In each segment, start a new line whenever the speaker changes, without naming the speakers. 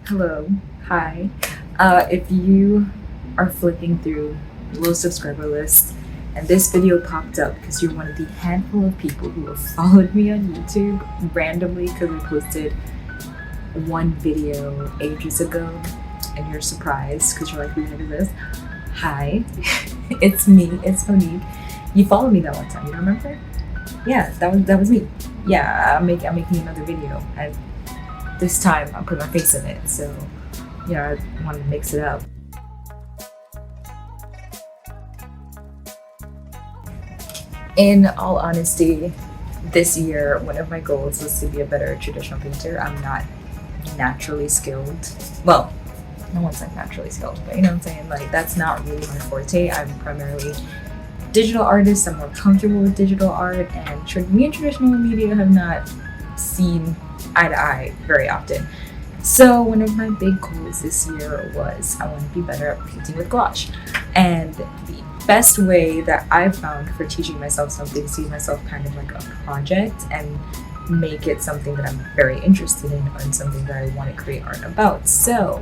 Hello, hi. If you are flipping through low subscriber list and this video popped up because you're one of the handful of people who have followed me on YouTube randomly because I posted one video ages ago and you're surprised because you're like, who is this? Hi, it's me, it's Monique. You followed me that one time, you don't remember? Yeah, that was me. Yeah, I'm making another video. And this time I put my face in it, so yeah, I wanted to mix it up. In all honesty, this year one of my goals was to be a better traditional painter. I'm not naturally skilled. Well, no one's like naturally skilled, but you know what I'm saying? Like that's not really my forte. I'm primarily digital artist. I'm more comfortable with digital art, and me and traditional media have not seen eye to eye very often. So one of my big goals this year was I want to be better at painting with gouache. And the best way that I've found for teaching myself something, see myself kind of like a project and make it something that I'm very interested in and something that I want to create art about. So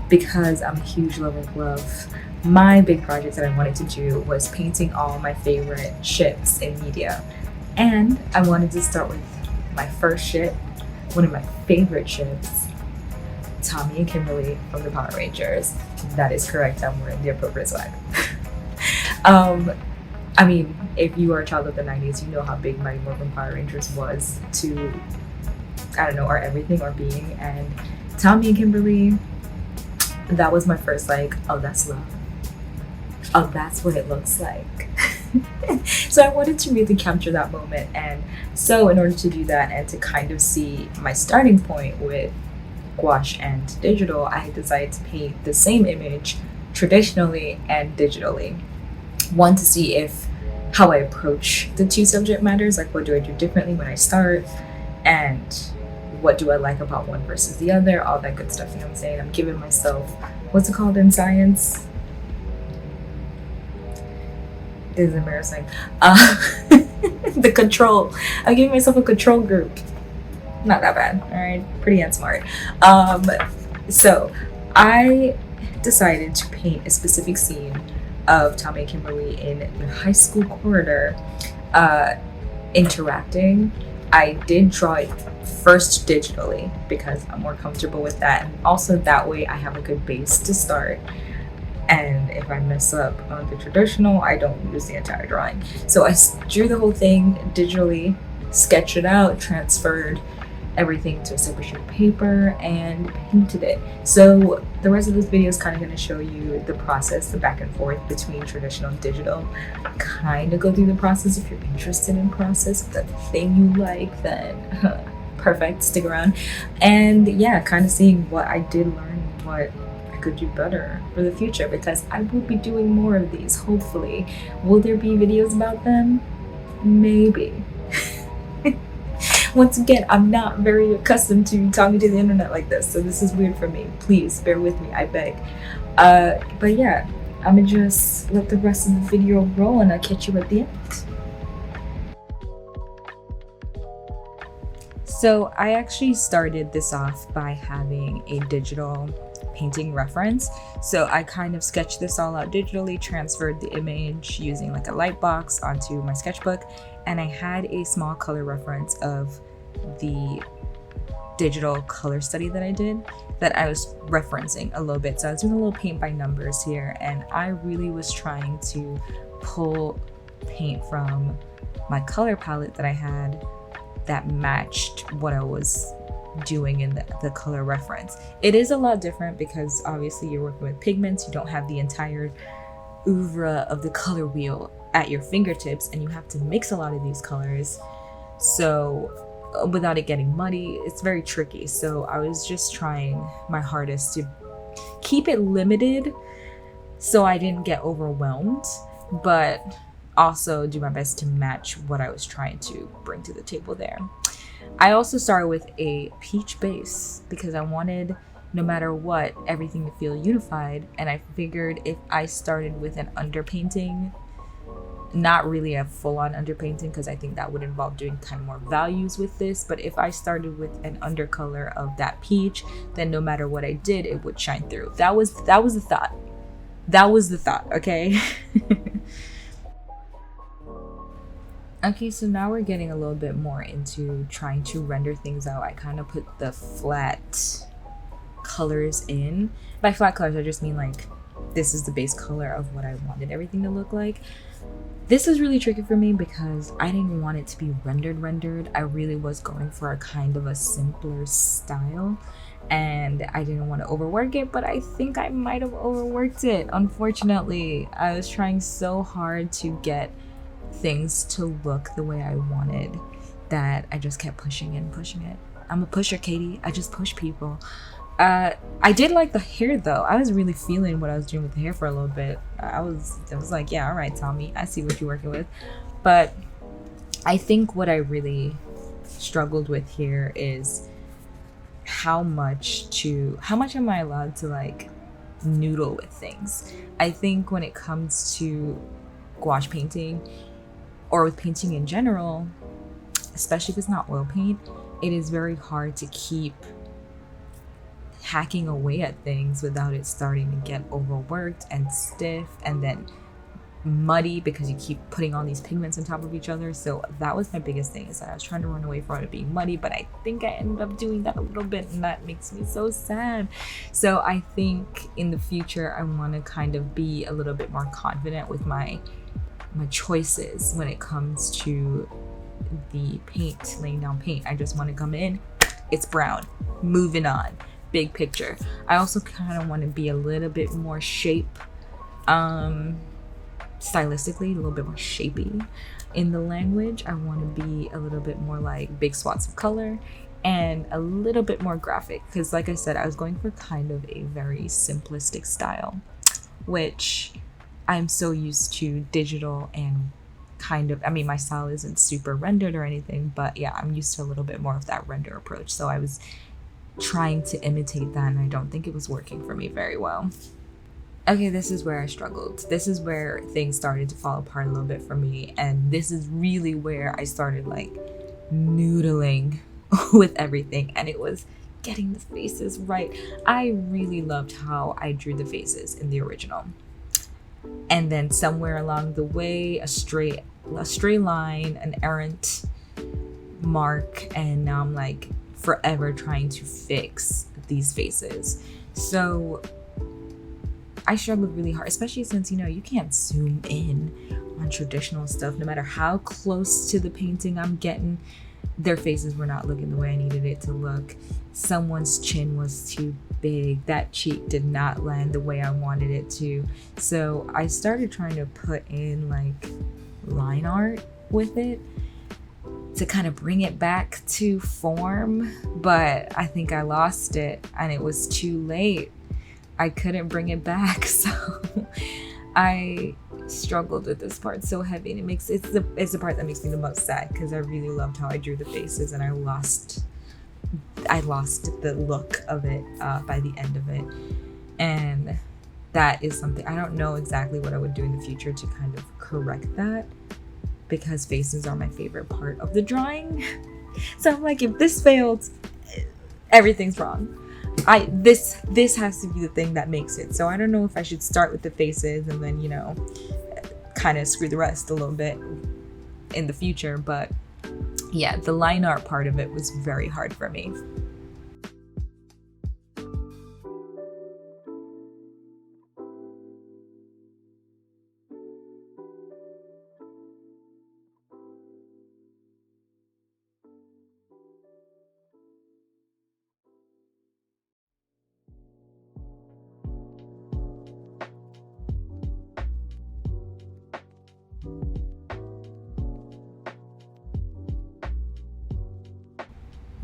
because I'm a huge lover of love, my big project that I wanted to do was painting all my favorite ships in media. And I wanted to start with my first ship, one of my favorite ships, Tommy and Kimberly from the Power Rangers. That is correct, I'm wearing the appropriate swag. um, I mean, if you are a child of the 90s, you know how big Mighty Morphin Power Rangers was to, I don't know, our everything, our being. And Tommy and Kimberly, that was my first like, oh, that's love. Oh, that's what it looks like. So I wanted to really capture that moment. And so in order to do that and to kind of see my starting point with gouache and digital, I decided to paint the same image traditionally and digitally. One, to see if how I approach the two subject matters, like what do I do differently when I start, and what do I like about one versus the other, all that good stuff. You know what I'm saying? I'm giving myself, what's it called in science? This is embarrassing. The control. I'm giving myself a control group. Not that bad, all right? Pretty and smart. So I decided to paint a specific scene of Tommy and Kimberly in the high school corridor interacting. I did draw it first digitally because I'm more comfortable with that, and also that way I have a good base to start. And if I mess up on the traditional, I don't lose the entire drawing. So I drew the whole thing digitally, sketched it out, transferred everything to a separate sheet of paper, and painted it. So the rest of this video is kind of going to show you the process, the back and forth between traditional and digital. Kind of go through the process. If you're interested in process, if that's the thing you like, then perfect, stick around. And yeah, kind of seeing what I did learn, what I could do better for the future, because I will be doing more of these, hopefully. Will there be videos about them? Maybe. Once again, I'm not very accustomed to talking to the internet like this, so this is weird for me. Please bear with me, I beg. But yeah, I'm gonna just let the rest of the video roll and I'll catch you at the end. So I actually started this off by having a digital painting reference. So I kind of sketched this all out digitally, transferred the image using like a light box onto my sketchbook, and I had a small color reference of the digital color study that I did that I was referencing a little bit. So I was doing a little paint by numbers here, and I really was trying to pull paint from my color palette that I had that matched what I was doing in the color reference. It is a lot different because obviously you're working with pigments, you don't have the entire oeuvre of the color wheel at your fingertips, and you have to mix a lot of these colors, so without it getting muddy, it's very tricky. So I was just trying my hardest to keep it limited so I didn't get overwhelmed, but also do my best to match what I was trying to bring to the table there. I also started with a peach base because I wanted, no matter what, everything to feel unified, and I figured if I started with an underpainting Not really a full-on underpainting, because I think that would involve doing kind of more values with this. But if I started with an undercolor of that peach, then no matter what I did, it would shine through. That was the thought. That was the thought, okay? Okay, so now we're getting a little bit more into trying to render things out. I kind of put the flat colors in. By flat colors, I just mean like this is the base color of what I wanted everything to look like. This was really tricky for me because I didn't want it to be rendered. I really was going for a kind of a simpler style, and I didn't want to overwork it, but I think I might have overworked it. Unfortunately, I was trying so hard to get things to look the way I wanted that I just kept pushing it and pushing it. I'm a pusher, Katie. I just push people. I did like the hair though. I was really feeling what I was doing with the hair for a little bit. I was like, yeah, all right, Tommy, I see what you're working with. But I think what I really struggled with here is how much am I allowed to like noodle with things. I think when it comes to gouache painting or with painting in general, especially if it's not oil paint, it is very hard to keep hacking away at things without it starting to get overworked and stiff and then muddy because you keep putting all these pigments on top of each other. So that was my biggest thing, is that I was trying to run away from it being muddy, but I think I ended up doing that a little bit, and that makes me so sad. So I think in the future I want to kind of be a little bit more confident with my choices when it comes to the paint, laying down paint. I just want to come in, it's brown, moving on, big picture. I also kind of want to be a little bit more stylistically, a little bit more shapy in the language. I want to be a little bit more like big swaths of color and a little bit more graphic, because like I said, I was going for kind of a very simplistic style, which I'm so used to digital and kind of, I mean, my style isn't super rendered or anything, but yeah, I'm used to a little bit more of that render approach. So I was trying to imitate that, and I don't think it was working for me very well. Okay, this is where I struggled. This is where things started to fall apart a little bit for me, and this is really where I started like noodling with everything, and it was getting the faces right. I really loved how I drew the faces in the original, and then somewhere along the way, a stray line, an errant mark, and now I'm like forever trying to fix these faces. So I struggled really hard, especially since, you can't zoom in on traditional stuff. No matter how close to the painting I'm getting, their faces were not looking the way I needed it to look. Someone's chin was too big. That cheek did not land the way I wanted it to. So I started trying to put in like line art with it to kind of bring it back to form, but I think I lost it and it was too late. I couldn't bring it back, so I struggled with this part so heavy, and it's the part that makes me the most sad, because I really loved how I drew the faces, and I lost the look of it by the end of it. And that is something I don't know exactly what I would do in the future to kind of correct that, because faces are my favorite part of the drawing. So I'm like, if this failed, everything's wrong. This has to be the thing that makes it. So I don't know if I should start with the faces and then, kind of screw the rest a little bit in the future. But yeah, the line art part of it was very hard for me.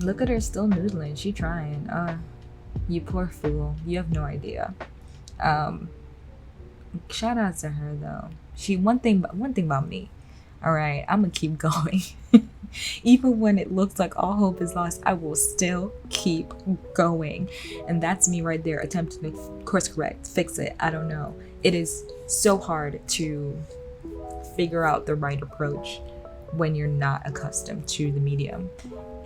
Look at her still noodling. She trying. You poor fool. You have no idea. Shout out to her though. One thing about me. All right, I'm gonna keep going. Even when it looks like all hope is lost, I will still keep going. And that's me right there, attempting to course correct, fix it. I don't know. It is so hard to figure out the right approach when you're not accustomed to the medium.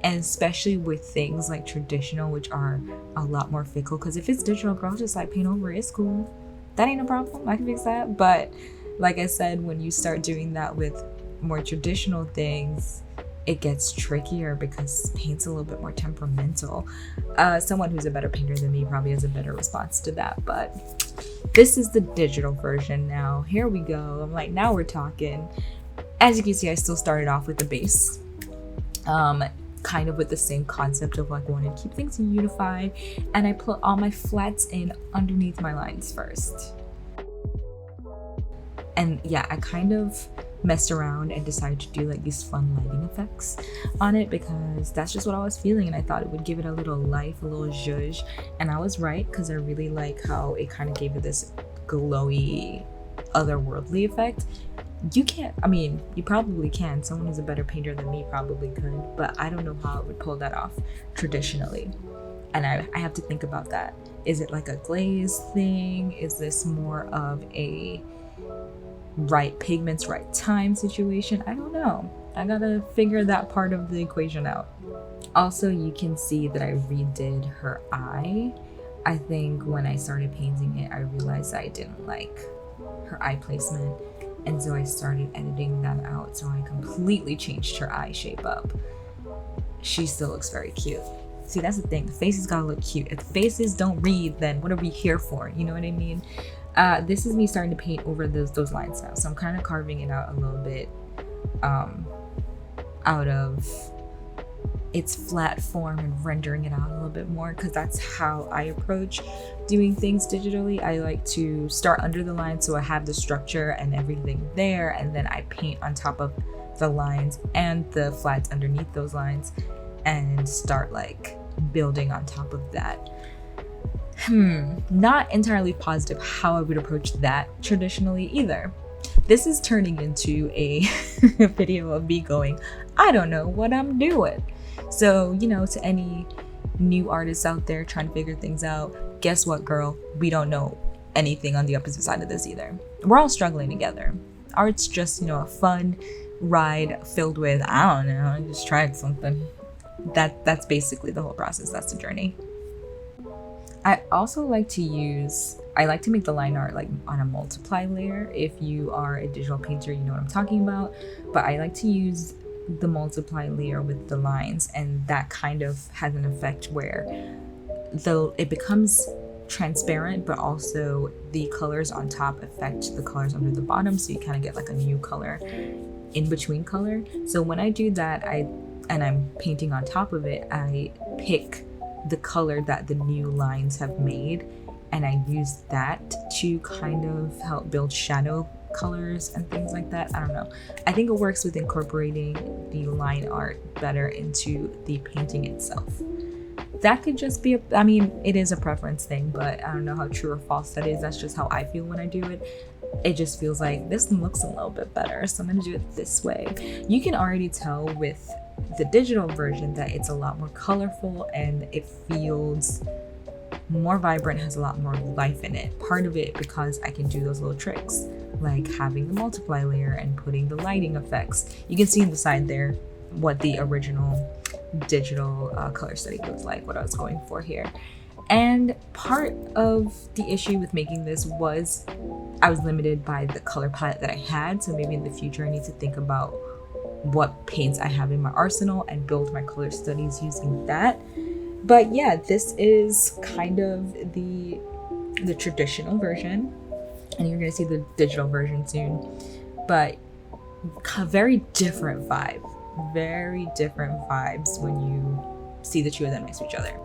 And especially with things like traditional, which are a lot more fickle. Because if it's digital, girl, just like paint over it. It's cool. That ain't a problem. I can fix that. But like I said, when you start doing that with more traditional things, it gets trickier because paint's a little bit more temperamental. Someone who's a better painter than me probably has a better response to that. But this is the digital version now. Here we go. I'm like, now we're talking. As you can see, I still started off with the base. Kind of with the same concept of like wanting to keep things unified, and I put all my flats in underneath my lines first. And yeah, I kind of messed around and decided to do like these fun lighting effects on it because that's just what I was feeling, and I thought it would give it a little life, a little zhuzh. And I was right, because I really like how it kind of gave it this glowy, otherworldly effect. You can't, I mean, you probably can. Someone who's a better painter than me probably could, but I don't know how it would pull that off traditionally. And I have to think about that. Is it like a glaze thing? Is this more of a right pigments, right time situation? I don't know. I gotta figure that part of the equation out. Also, you can see that I redid her eye. I think when I started painting it, I realized I didn't like her eye placement. And so I started editing that out. So I completely changed her eye shape up. She still looks very cute. See, that's the thing. The faces gotta look cute. If the faces don't read, then what are we here for? You know what I mean? This is me starting to paint over those lines now. So I'm kind of carving it out a little bit out of its flat form and rendering it out a little bit more, because that's how I approach doing things digitally. I like to start under the line so I have the structure and everything there, and then I paint on top of the lines and the flats underneath those lines and start like building on top of that. Not entirely positive how I would approach that traditionally either. This is turning into a video of me going, I don't know what I'm doing. So, you know, to any new artists out there trying to figure things out, guess what, girl? We don't know anything on the opposite side of this either. We're all struggling together. Art's just, you know, a fun ride filled with, I don't know, I just tried something. That's basically the whole process. That's the journey. I also like to make the line art like on a multiply layer. If you are a digital painter, you know what I'm talking about. But I like to use the multiply layer with the lines, and that kind of has an effect where it becomes transparent, but also the colors on top affect the colors under the bottom, so you kind of get like a new color in between color. So when I do that, I'm painting on top of it, I pick the color that the new lines have made, and I use that to kind of help build shadow colors and things like that. I don't know. I think it works with incorporating the line art better into the painting itself. That could just be it is a preference thing, but I don't know how true or false that is. That's just how I feel when I do it. It just feels like this one looks a little bit better, so I'm gonna do it this way. You can already tell with the digital version that it's a lot more colorful and it feels more vibrant, has a lot more life in it. Part of it because I can do those little tricks, like having the multiply layer and putting the lighting effects. You can see in the side there what the original digital color study looks like, what I was going for here. And part of the issue with making this was I was limited by the color palette that I had, so maybe in the future I need to think about what paints I have in my arsenal and build my color studies using that. But yeah, this is kind of the traditional version, and you're gonna see the digital version soon. But very different vibes when you see the two of them next to each other.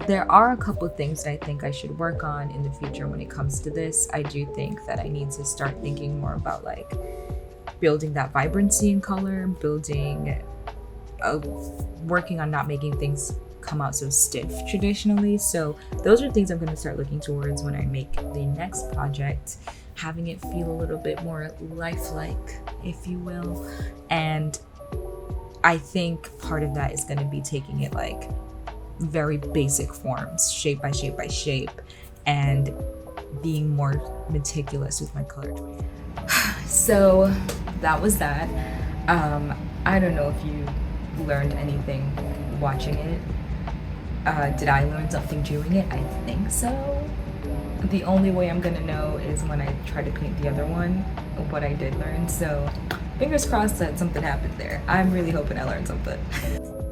There are a couple of things that I think I should work on in the future when it comes to this. I do think that I need to start thinking more about like building that vibrancy in color, working on not making things come out so stiff traditionally. So those are things I'm going to start looking towards when I make the next project, having it feel a little bit more lifelike, if you will. And I think part of that is going to be taking it like very basic forms, shape by shape by shape, and being more meticulous with my color choice. So that was that. I don't know if you learned anything watching it. Did I learn something doing it? I think so. The only way I'm gonna know is when I try to paint the other one, what I did learn. So fingers crossed that something happened there. I'm really hoping I learned something.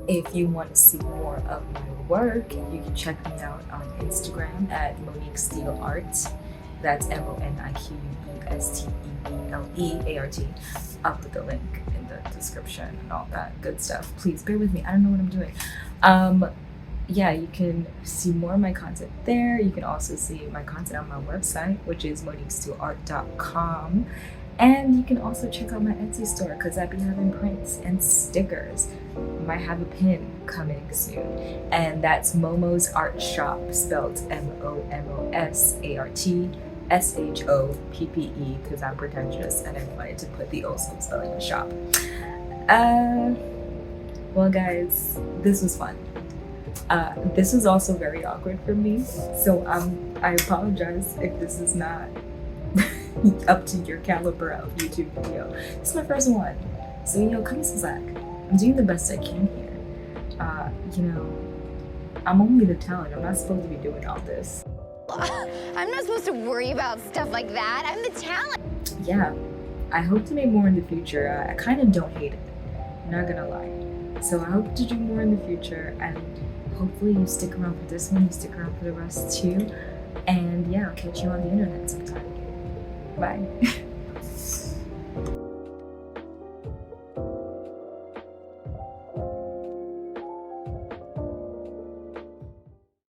If you want to see more of my work, you can check me out on Instagram at Monique Steele Art. That's MoniqueSteeleart. I'll put the link in the description and all that good stuff. Please bear with me. I don't know what I'm doing. Yeah, you can see more of my content there. You can also see my content on my website, which is moniquesteeleart.com. And you can also check out my Etsy store because I be having prints and stickers. Might have a pin coming soon. And that's Momo's Art Shop, spelled MOMOSARTSHOPPE, because I'm pretentious and I wanted to put the also spelling of shop. Well guys, this was fun. This was also very awkward for me, so I apologize if this is not up to your caliber of YouTube video. This is my first one, so come back. I'm doing the best I can here. I'm only the talent. I'm not supposed to be doing all this.
I'm not supposed to worry about stuff like that. I'm the talent.
Yeah, I hope to make more in the future. I kind of don't hate it, I'm not gonna lie. So I hope to do more in the future, and hopefully you stick around for this one, you stick around for the rest too. And yeah, I'll catch you on the internet sometime. Bye.